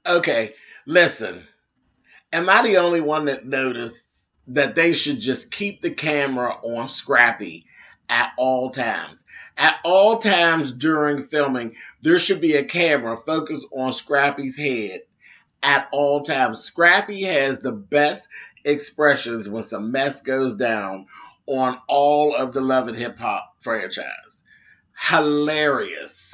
Okay, listen. Am I the only one that noticed that they should just keep the camera on Scrappy at all times? At all times during filming, there should be a camera focused on Scrappy's head at all times. Scrappy has the best expressions when some mess goes down on all of the Love and Hip Hop franchise. Hilarious.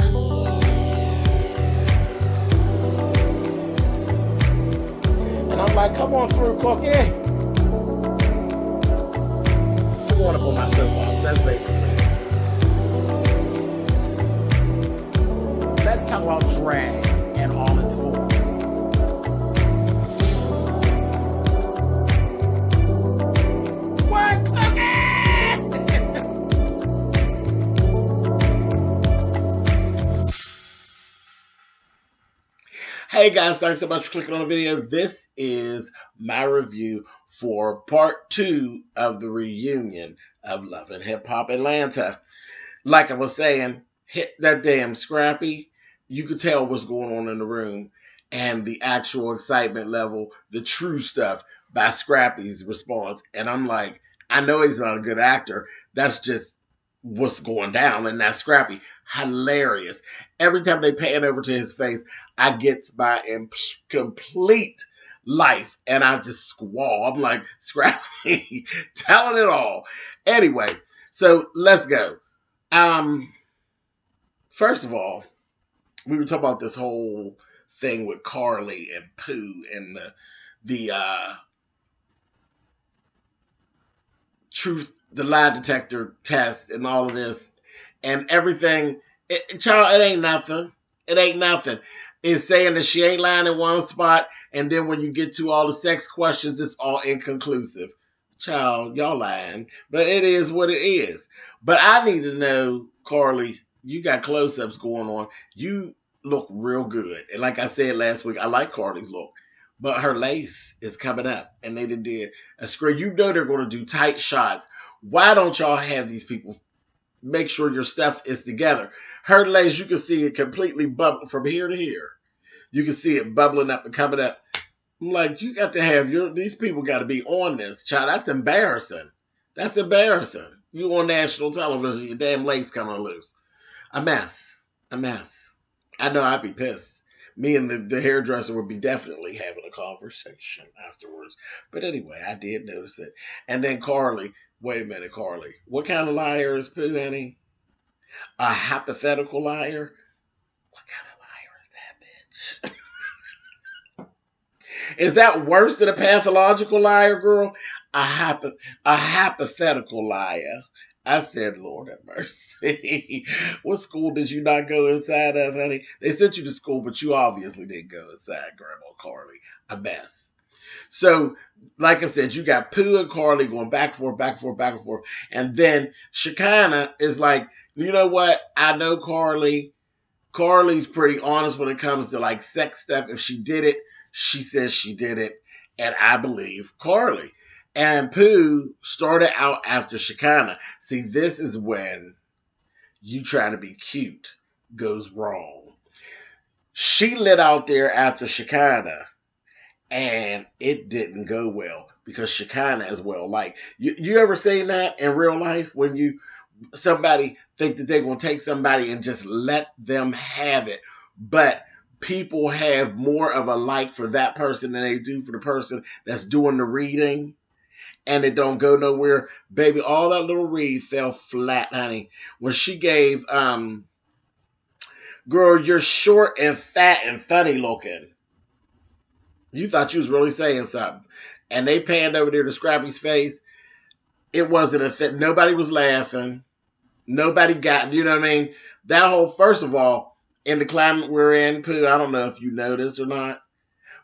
And I'm like, come on through, Corky. I'm going up on my soapbox. That's basically it. Let's talk about drag and all its forms. What, Hey guys, thanks so much for clicking on the video. This is my review for part 2 of the reunion of Love and Hip Hop Atlanta. Like I was saying, hit that damn Scrappy. You could tell what's going on in the room and the actual excitement level, the true stuff by Scrappy's response. And I'm like, I know he's not a good actor. That's just what's going down, and that's Scrappy. Hilarious. Every time they pan over to his face, I get my complete life, and I just squall. I'm like, Scrappy, telling it all. Anyway, so let's go. First of all, we were talking about this whole thing with Carly and Pooh and the truth, the lie detector test, and all of this, and everything. Child, it ain't nothing. It ain't nothing. It's saying that she ain't lying in one spot, and then when you get to all the sex questions, it's all inconclusive. Child, y'all lying, but it is what it is. But I need to know, Carly, you got close-ups going on. You look real good, and like I said last week, I like Carly's look. But her lace is coming up, and they did a screen. You know they're going to do tight shots. Why don't y'all have these people make sure your stuff is together? Her lace, you can see it completely bubble from here to here. You can see it bubbling up and coming up. I'm like, you got to have these people got to be on this, child. That's embarrassing. That's embarrassing. You on national television, your damn lace coming loose. A mess. A mess. I know I'd be pissed. Me and the hairdresser would be definitely having a conversation afterwards. But anyway, I did notice it. And then Carly, wait a minute, Carly. What kind of liar is Pooh, Annie? A hypothetical liar? What kind of liar is that, bitch? Is that worse than a pathological liar, girl? A hypothetical liar. I said, Lord have mercy. What school did you not go inside of, honey? They sent you to school, but you obviously didn't go inside, Grandma Carly. A mess. So, like I said, you got Pooh and Carly going back and forth, back and forth, back and forth. And then Shekinah is like, you know what? I know Carly. Carly's pretty honest when it comes to like sex stuff. If she did it, she says she did it. And I believe Carly. And Pooh started out after Shekinah. See, this is when you trying to be cute goes wrong. She lit out there after Shekinah, and it didn't go well because Shekinah is well liked. You ever seen that in real life when somebody think that they're going to take somebody and just let them have it, but people have more of a like for that person than they do for the person that's doing the reading, and it don't go nowhere. Baby, all that little read fell flat, honey. When she gave girl, you're short and fat and funny looking, you thought you was really saying something, and they panned over there to Scrappy's face. It wasn't a fit. Nobody was laughing. Nobody got, you know what I mean? That whole, first of all, in the climate we're in, Pooh, I don't know if you noticed or not,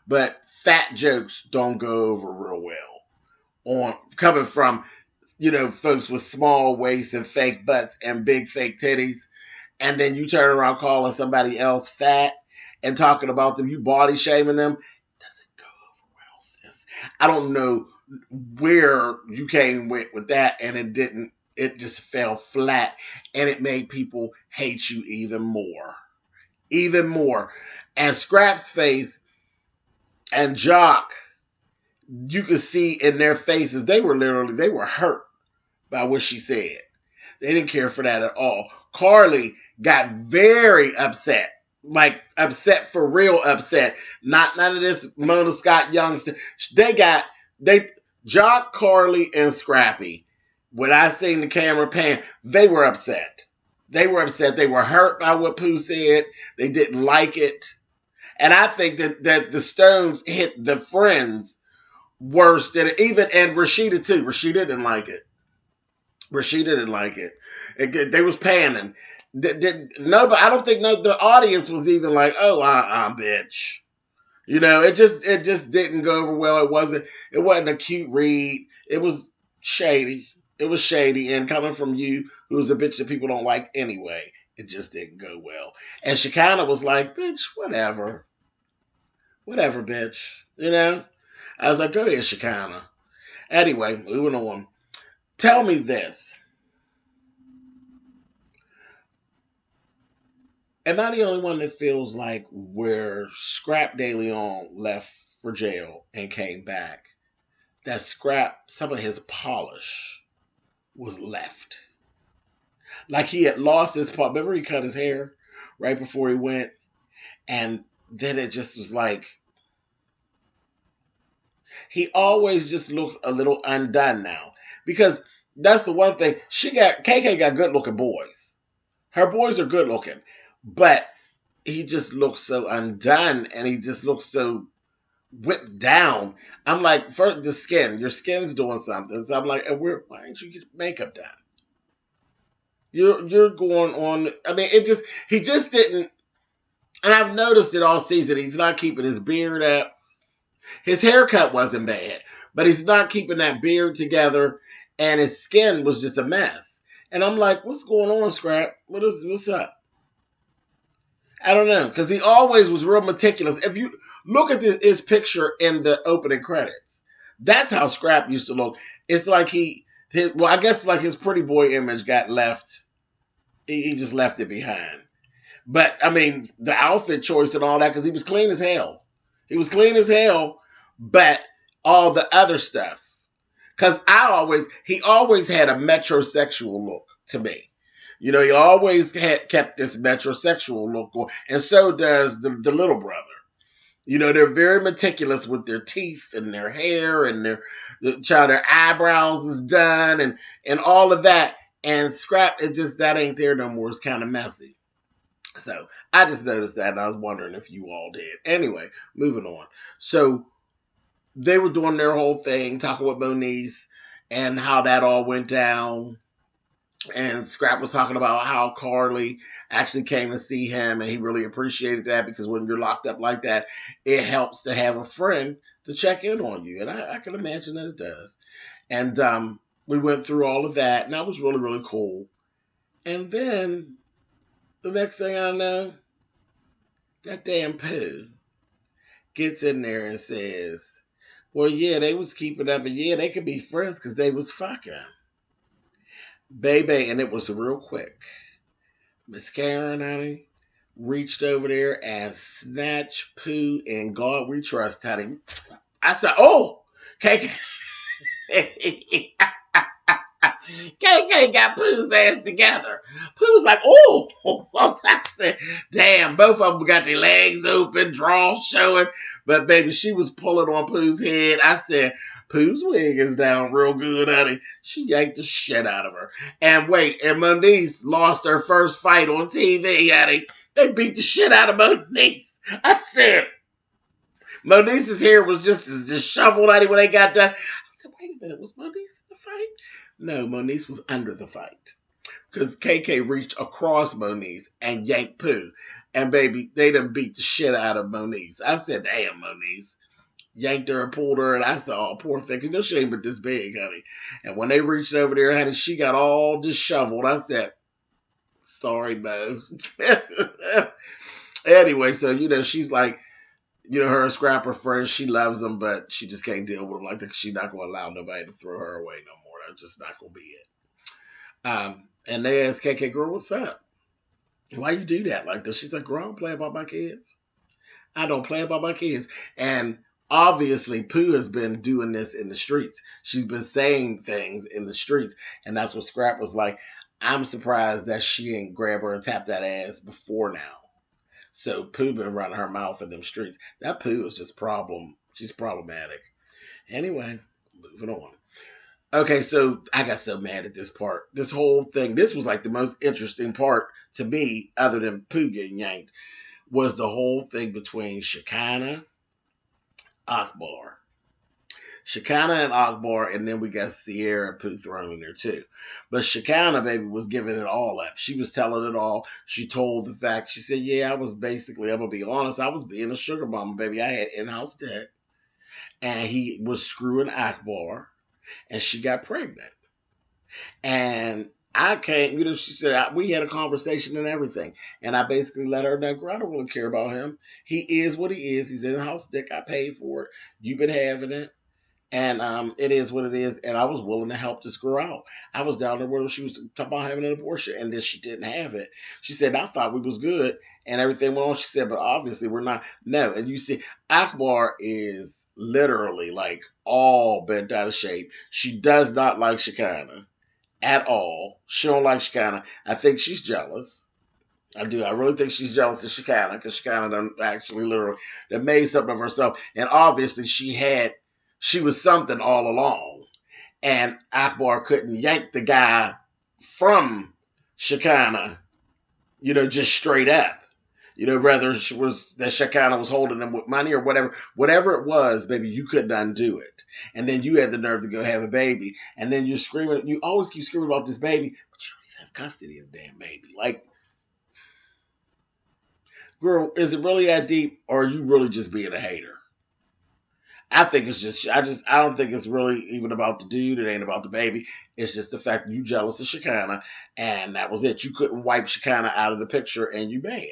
but fat jokes don't go over real well on coming from, folks with small waists and fake butts and big fake titties. And then you turn around calling somebody else fat and talking about them, you body shaming them. It doesn't go over well, sis. I don't know where you came with that, and it didn't. It just fell flat, and it made people hate you even more. Even more. And Scrap's face, And Jock, you could see in their faces, they were hurt by what she said. They didn't care for that at all. Carly got very upset. Like upset for real upset. Not none of this Mona Scott Young stuff. They Jock, Carly, and Scrappy. When I seen the camera pan, they were upset. They were upset. They were hurt by what Pooh said. They didn't like it. And I think that the Stones hit the friends worse than it, even, and Rashida too. Rashida didn't like it. Rashida didn't like it. They was panning. No, but I don't think the audience was even like, oh, bitch. You know, it just didn't go over well. It wasn't a cute read. It was shady. It was shady, and coming from you, who's a bitch that people don't like anyway, it just didn't go well. And Shekinah was like, bitch, whatever, bitch. You know, I was like, go ahead, Shekinah. Anyway, moving on. Tell me this. Am I the only one that feels like where Scrap De Leon left for jail and came back, that Scrap, some of his polish was left? Like he had lost his part. Remember he cut his hair right before he went? And then it just was like, he always just looks a little undone now. Because that's the one thing. KK got good looking boys. Her boys are good looking. But he just looks so undone, and he just looks so whipped down. I'm like, first the skin, your skin's doing something. So I'm like, why didn't you get makeup done? You're going on. I mean, he just didn't. And I've noticed it all season. He's not keeping his beard up. His haircut wasn't bad, but he's not keeping that beard together, and his skin was just a mess. And I'm like, what's going on, Scrap? What's up? I don't know, because he always was real meticulous. If you look at his picture in the opening credits, that's how Scrap used to look. It's like I guess like his pretty boy image got left. He just left it behind. But I mean, the outfit choice and all that, because he was clean as hell. He was clean as hell, but all the other stuff. Because he always had a metrosexual look to me. You know, he always kept this metrosexual look going, and so does the little brother. You know, they're very meticulous with their teeth and their hair and their eyebrows is done and all of that. And Scrap, that ain't there no more. It's kind of messy. So I just noticed that, and I was wondering if you all did. Anyway, moving on. So they were doing their whole thing, talking with Moniece and how that all went down. And Scrap was talking about how Carly actually came to see him, and he really appreciated that, because when you're locked up like that, it helps to have a friend to check in on you. And I can imagine that it does. And we went through all of that, and that was really, really cool. And then the next thing I know, that damn Pooh gets in there and says, well, yeah, they was keeping up, and yeah, they could be friends because they was fucking. Baby, and it was real quick. Miss Karen, honey, reached over there and snatched Pooh, and God we trust, honey. I said, oh, KK. KK got Pooh's ass together. Pooh was like, oh. I said, damn, both of them got their legs open, draws showing. But baby, she was pulling on Pooh's head. I said, Pooh's wig is down real good, honey. She yanked the shit out of her. And wait, and Moniece lost her first fight on TV, honey. They beat the shit out of Moniece. I said, Moniece's hair was just disheveled, honey, when they got done. I said, wait a minute, was Moniece in the fight? No, Moniece was under the fight. Because KK reached across Moniece and yanked Pooh. And baby, they done beat the shit out of Moniece. I said, damn, Moniece. Yanked her and pulled her, and I said, oh, poor thing, because no shame but this big, honey. And when they reached over there, honey, she got all disheveled. I said, sorry, Mo. Anyway, so, you know, she's like, you know, her and Scrap are friends. She loves them, but she just can't deal with them like that. She's not going to allow nobody to throw her away no more. That's just not going to be it. And they asked KK, girl, what's up? Why you do that like this? She's like, girl, I don't play about my kids. I don't play about my kids. And obviously Pooh has been doing this in the streets. She's been saying things in the streets. And that's what Scrap was like. I'm surprised that she ain't grab her and tap that ass before now. So Pooh been running her mouth in them streets. That Pooh is just problem. She's problematic. Anyway, moving on. Okay, so I got so mad at this part. This whole thing, this was like the most interesting part to me, other than Pooh getting yanked, was the whole thing between Shekinah, Akbar. Shekinah and Akbar, and then we got Sierra Pooh thrown in there too. But Shekinah, baby, was giving it all up. She was telling it all. She told the fact. She said, yeah, I was basically, I'm going to be honest, I was being a sugar mama, baby. I had in-house debt. And he was screwing Akbar, and she got pregnant. And I came, she said, we had a conversation and everything. And I basically let her know, girl, I don't really care about him. He is what he is. He's in-house dick. I paid for it. You've been having it. And it is what it is. And I was willing to help this girl out. I was down there where she was talking about having an abortion, and then she didn't have it. She said, I thought we was good, and everything went on. She said, but obviously we're not. No. And you see, Akbar is literally like all bent out of shape. She does not like Shekinah at all. She don't like Shekinah. I think she's jealous. I do. I really think she's jealous of Shekinah, because Shekinah done actually literally that made something of herself. And obviously she was something all along. And Akbar couldn't yank the guy from Shekinah, just straight up. Whether it was that Shekinah was holding them with money or whatever. Whatever it was, baby, you couldn't undo it. And then you had the nerve to go have a baby. And then you're screaming, you always keep screaming about this baby, but you don't even have custody of the damn baby. Like, girl, is it really that deep, or are you really just being a hater? I think it's just, I don't think it's really even about the dude. It ain't about the baby. It's just the fact that you jealous of Shekinah, and that was it. You couldn't wipe Shekinah out of the picture, and you mad.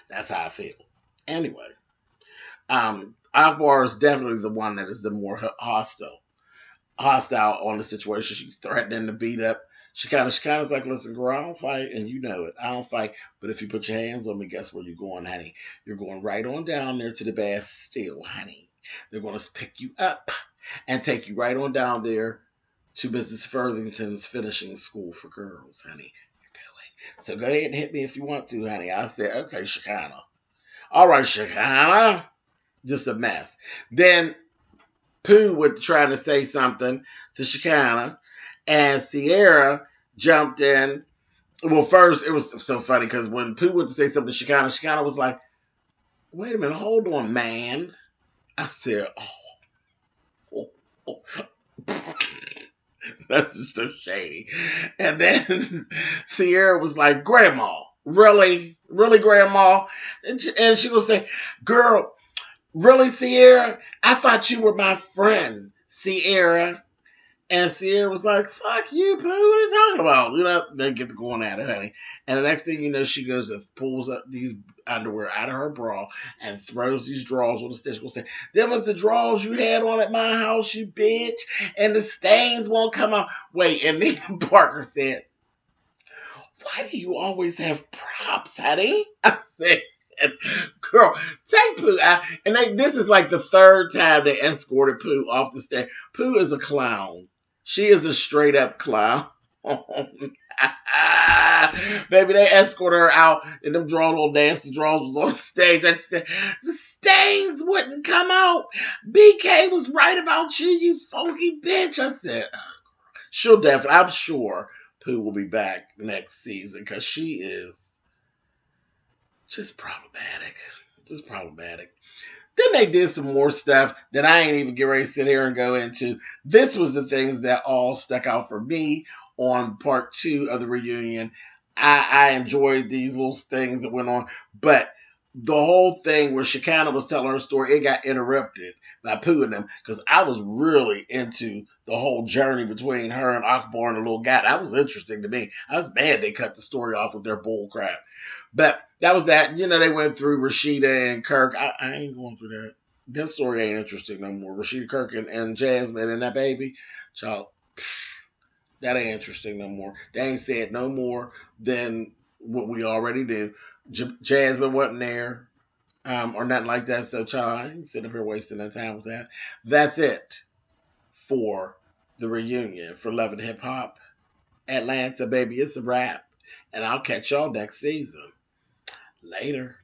That's how I feel. Anyway, Akbar is definitely the one that is the more hostile on the situation. She's threatening to beat up Shekinah's like, listen, girl, I don't fight, and you know it. I don't fight, but if you put your hands on me, guess where you're going, honey? You're going right on down there to the Bastille, honey. They're going to pick you up and take you right on down there to Mrs. Furthington's finishing school for girls, honey. So go ahead and hit me if you want to, honey. I said, okay, Shekinah. All right, Shekinah. Just a mess. Then Pooh was trying to say something to Shekinah, and Sierra jumped in. Well, first, it was so funny because when Pooh went to say something to Shekinah was like, wait a minute, hold on, man. I said, oh. That's just so shady. And then Sierra was like, Grandma, really? Really, Grandma? And she was saying, girl, really, Sierra? I thought you were my friend, Sierra. And Sierra was like, fuck you, Pooh, what are you talking about? They get to going at it, honey. And the next thing you know, she goes and pulls up these underwear out of her bra and throws these drawers on the stage. She'll say, them was the drawers you had on at my house, you bitch. And the stains won't come out. Wait, and then Parker said, why do you always have props, honey? I said, girl, take Pooh out. And this is like the third time they escorted Pooh off the stage. Pooh is a clown. She is a straight up clown. Baby, they escorted her out, and them drawn little nasty draws was on the stage. I said, the stains wouldn't come out. BK was right about you, you funky bitch. I said, she'll definitely, I'm sure Pooh will be back next season, because she is just problematic. Just problematic. Then they did some more stuff that I ain't even get ready to sit here and go into. This was the things that all stuck out for me on part 2 of the reunion. I enjoyed these little things that went on, but the whole thing where Shekinah was telling her story, it got interrupted by Pooh and them, because I was really into the whole journey between her and Akbar and the little guy. That was interesting to me. I was mad they cut the story off with their bull crap. But that was that. They went through Rashida and Kirk. I ain't going through that. That story ain't interesting no more. Rashida, Kirk, and Jasmine and that baby. Child, that ain't interesting no more. They ain't said no more than what we already knew. Jasmine wasn't there. or nothing like that. So, child, I ain't sitting up here wasting that time with that. That's it for the reunion for Love and Hip Hop Atlanta, baby. It's a wrap. And I'll catch y'all next season. Later.